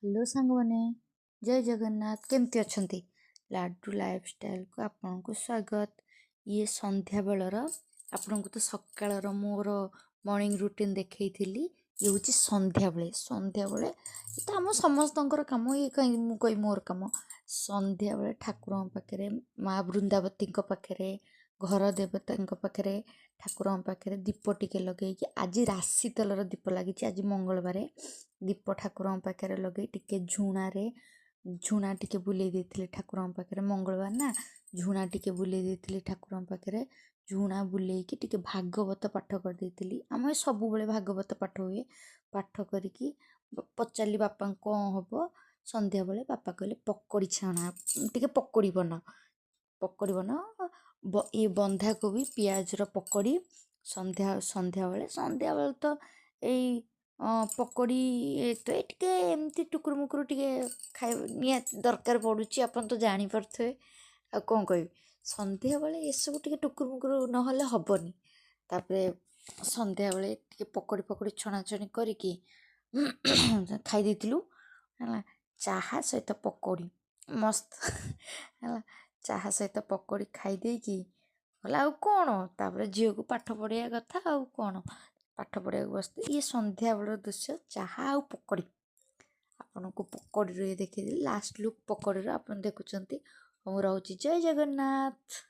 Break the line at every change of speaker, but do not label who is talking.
Hello ସାଙ୍ଗମାନେ, ଜୟ ଜଗନ୍ନାଥ। କେମିତି ଅଛନ୍ତି? ଲାଡୁ ଲାଇଫଷ୍ଟାଇଲକୁ ଆପଣଙ୍କୁ ସ୍ୱାଗତ। ଇଏ ସନ୍ଧ୍ୟାବେଳର, ଆପଣଙ୍କୁ ତ ସକାଳର ମୋର ମର୍ଣ୍ଣିଂ ରୁଟିନ୍ ଦେଖେଇଥିଲି। ଇଏ ହେଉଛି ସନ୍ଧ୍ୟାବେଳେ ତ ଆମ ସମସ୍ତଙ୍କର କାମ। ଇଏ କାହିଁକି ମୁଁ କହିବି ମୋର କାମ। ସନ୍ଧ୍ୟାବେଳେ ଠାକୁରଙ୍କ ପାଖରେ, ମା ବୃନ୍ଦାବତୀଙ୍କ ପାଖରେ, ଘର ଦେବତାଙ୍କ ପାଖରେ, ଠାକୁରଙ୍କ ପାଖରେ ଦୀପ ଟିକେ ଲଗେଇକି, ଆଜି ରାଶି ତେଲର ଦୀପ ଲାଗିଛି, ଆଜି ମଙ୍ଗଳବାର। ଦୀପ ଠାକୁରଙ୍କ ପାଖରେ ଲଗେଇ ଟିକେ ଝୁଣା ଟିକେ ବୁଲେଇ ଦେଇଥିଲି ଠାକୁରଙ୍କ ପାଖରେ। ମଙ୍ଗଳବାର ନା, ଝୁଣା ଟିକେ ବୁଲେଇ ଦେଇଥିଲି ଠାକୁରଙ୍କ ପାଖରେ। ଝୁଣା ବୁଲେଇକି ଟିକେ ଭାଗବତ ପାଠ କରିଦେଇଥିଲି। ଆମର ସବୁବେଳେ ଭାଗବତ ପାଠ ହୁଏ। ପାଠ କରିକି ପଚାରିଲି ବାପାଙ୍କୁ କ'ଣ ହେବ ସନ୍ଧ୍ୟାବେଳେ। ବାପା କହିଲେ ପକୋଡ଼ି ଛଣା, ଟିକେ ପକୋଡ଼ି ବନାଅ। ଇଏ ବନ୍ଧାକୋବି ପିଆଜର ପକୋଡ଼ି। ସନ୍ଧ୍ୟାବେଳେ ତ ଏଇ ପକୋଡ଼ି ତ ଟିକେ ଏମିତି ଟୁକୁରୁ ମୁକୁରୁ ଟିକେ ଖାଇବା ନିହାତି ଦରକାର ପଡ଼ୁଛି, ଆପଣ ତ ଜାଣିପାରୁଥିବେ। ଆଉ କ'ଣ କହିବି, ସନ୍ଧ୍ୟାବେଳେ ଏସବୁ ଟିକେ ଟୁକୁରୁ ମୁକୁରୁ ନହେଲେ ହେବନି। ତାପରେ ସନ୍ଧ୍ୟାବେଳେ ଟିକେ ପକୋଡ଼ି ଛଣାଛଣି କରିକି ଖାଇ ଦେଇଥିଲୁ ହେଲା। ଚାହା ସହିତ ପକୋଡ଼ି ମସ୍ତ ହେଲା। ଚାହା ସହିତ ପକୋଡ଼ି ଖାଇ ଦେଇକି ଗଲା। ଆଉ କ'ଣ, ତାପରେ ଝିଅକୁ ପାଠ ପଢ଼େଇବା କଥା। ଆଉ କ'ଣ, ପାଠ ପଢ଼ିବାକୁ ବସିଥିଲି। ଇଏ ସନ୍ଧ୍ୟାବେଳର ଦୃଶ୍ୟ, ଚାହା ଆଉ ପକୋଡ଼ି। ଆପଣଙ୍କୁ ପକୋଡ଼ିରୁ ଇଏ ଦେଖେଇଦେଲି, ଲାଷ୍ଟ ଲୁକ୍ ପକୋଡ଼ିରୁ ଆପଣ ଦେଖୁଛନ୍ତି। ମୁଁ ରହୁଛି, ଜୟ ଜଗନ୍ନାଥ।